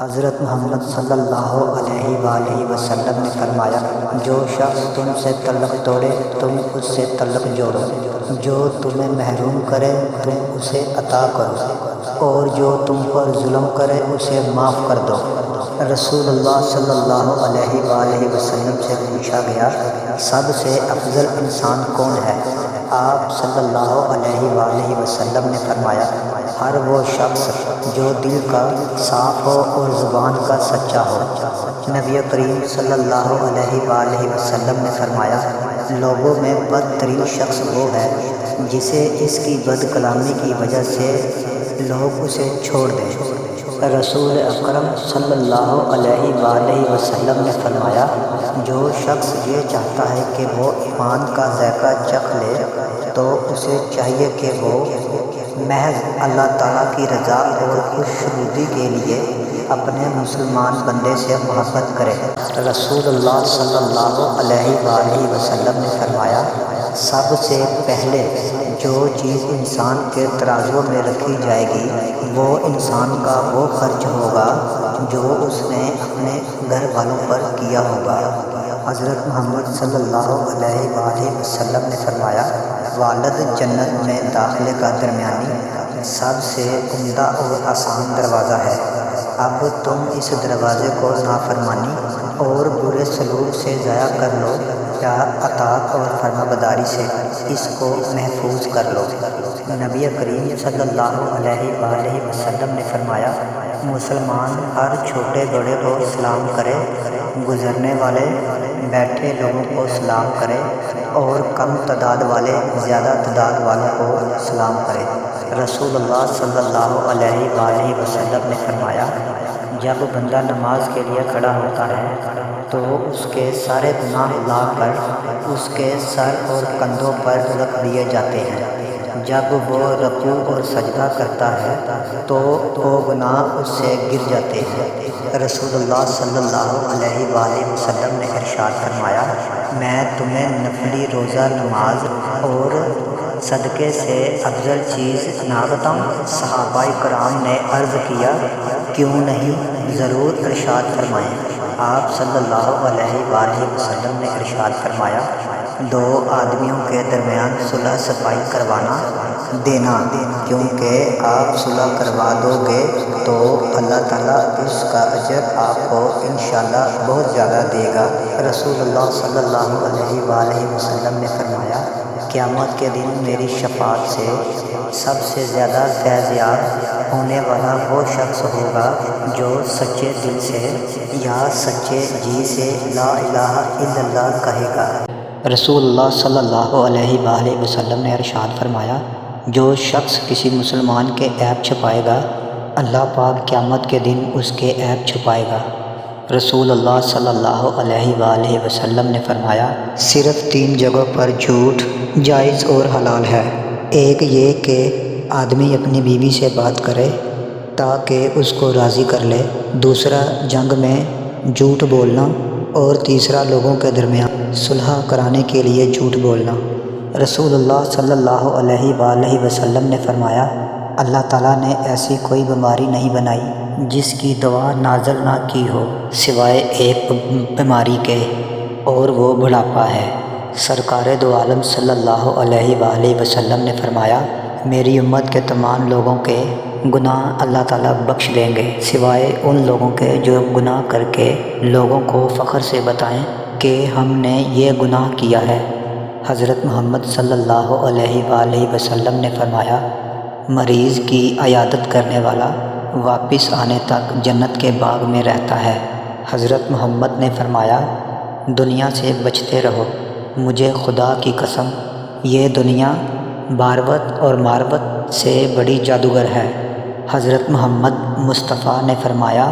حضرت محمد صلی اللہ علیہ وآلہ وسلم نے فرمایا، جو شخص تم سے تعلق توڑے تم اس سے تعلق جوڑو، جو تمہیں محروم کرے تم اسے عطا کرو، اور جو تم پر ظلم کرے اسے معاف کر دو۔ رسول اللہ صلی اللہ علیہ وآلہ وسلم سے پوچھا گیا، سب سے افضل انسان کون ہے؟ آپ صلی اللہ علیہ وآلہ وسلم نے فرمایا، ہر وہ شخص جو دل کا صاف ہو اور زبان کا سچا ہو۔ نبی کریم صلی اللہ علیہ وآلہ وسلم نے فرمایا، لوگوں میں بدترین شخص وہ ہے جسے اس کی بد کلامی کی وجہ سے لوگ اسے چھوڑ دیں۔ رسول اکرم صلی اللہ علیہ وآلہ وسلم نے فرمایا، جو شخص یہ چاہتا ہے کہ وہ ایمان کا ذائقہ چکھ لے تو اسے چاہیے کہ وہ محض اللہ تعالیٰ کی رضا اور خوشنودی کے لیے اپنے مسلمان بندے سے محبت کرے۔ رسول اللہ صلی اللہ علیہ وآلہ وسلم نے فرمایا، سب سے پہلے جو چیز انسان کے ترازو میں رکھی جائے گی وہ انسان کا وہ خرچ ہوگا جو اس نے اپنے گھر والوں پر کیا ہوگا۔ حضرت محمد صلی اللہ علیہ وآلہ وسلم نے فرمایا، والد جنت میں داخلے کا درمیانی سب سے عمدہ اور آسان دروازہ ہے۔ اب تم اس دروازے کو نافرمانی اور برے سلوک سے ضائع کر لو یا اطاعت اور فرمانبرداری سے اس کو محفوظ کر لو۔ نبی کریم صلی اللہ علیہ وآلہ وسلم نے فرمایا، مسلمان ہر چھوٹے بڑے کو سلام کرے، گزرنے والے بیٹھے لوگوں کو سلام کرے اور کم تعداد والے زیادہ تعداد والوں کو سلام کرے۔ رسول اللہ صلی اللہ علیہ وآلہ وسلم نے فرمایا، جب بندہ نماز کے لیے کھڑا ہوتا ہے تو اس کے سارے گناہ لا کر اس کے سر اور کندھوں پر رکھ دیے جاتے ہیں۔ جب وہ رکوع اور سجدہ کرتا ہے تو وہ گناہ اس سے گر جاتے ہیں۔ رسول اللہ صلی اللہ علیہ وآلہ وسلم نے ارشاد فرمایا، میں تمہیں نفلی روزہ نماز اور صدقے سے افضل چیز نہ بتاؤں؟ صحابہ کرام نے عرض کیا، کیوں نہیں، ضرور ارشاد فرمائیں۔ آپ صلی اللہ علیہ وآلہ وسلم نے ارشاد فرمایا، دو آدمیوں کے درمیان صلح صفائی کروانا دینا، کیونکہ آپ صلح کروا دو گے تو اللہ تعالیٰ اس کا اجر آپ کو انشاءاللہ بہت زیادہ دے گا۔ رسول اللہ صلی اللہ علیہ وآلہ وسلم نے فرمایا، قیامت کے دن میری شفاعت سے سب سے زیادہ فیض یاب ہونے والا وہ شخص ہوگا جو سچے دل سے یا سچے جی سے لا الہ الا اللہ کہے گا۔ رسول اللہ صلی اللہ علیہ وآلہ وسلم نے ارشاد فرمایا، جو شخص کسی مسلمان کے عیب چھپائے گا اللہ پاک قیامت کے دن اس کے عیب چھپائے گا۔ رسول اللہ صلی اللہ علیہ وآلہ وسلم نے فرمایا، صرف 3 جگہوں پر جھوٹ جائز اور حلال ہے۔ ایک یہ کہ آدمی اپنی بیوی سے بات کرے تاکہ اس کو راضی کر لے، دوسرا جنگ میں جھوٹ بولنا، اور تیسرا لوگوں کے درمیان صلح کرانے کے لیے جھوٹ بولنا۔ رسول اللہ صلی اللہ علیہ وآلہ وسلم نے فرمایا، اللہ تعالیٰ نے ایسی کوئی بیماری نہیں بنائی جس کی دوا نازل نہ کی ہو سوائے ایک بیماری کے، اور وہ بڑھاپا ہے۔ سرکار دو عالم صلی اللہ علیہ وآلہ وسلم نے فرمایا، میری امت کے تمام لوگوں کے گناہ اللہ تعالیٰ بخش دیں گے سوائے ان لوگوں کے جو گناہ کر کے لوگوں کو فخر سے بتائیں کہ ہم نے یہ گناہ کیا ہے۔ حضرت محمد صلی اللہ علیہ وآلہ وسلم نے فرمایا، مریض کی عیادت کرنے والا واپس آنے تک جنت کے باغ میں رہتا ہے۔ حضرت محمد نے فرمایا، دنیا سے بچتے رہو، مجھے خدا کی قسم یہ دنیا باروت اور ماروت سے بڑی جادوگر ہے۔ حضرت محمد مصطفیٰ نے فرمایا،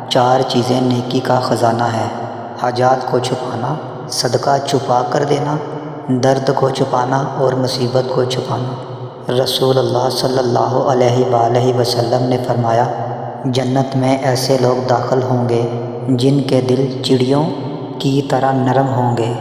4 چیزیں نیکی کا خزانہ ہے، حاجات کو چھپانا، صدقہ چھپا کر دینا، درد کو چھپانا اور مصیبت کو چھپانا۔ رسول اللہ صلی اللہ علیہ وآلہ وسلم نے فرمایا، جنت میں ایسے لوگ داخل ہوں گے جن کے دل چڑیوں کی طرح نرم ہوں گے۔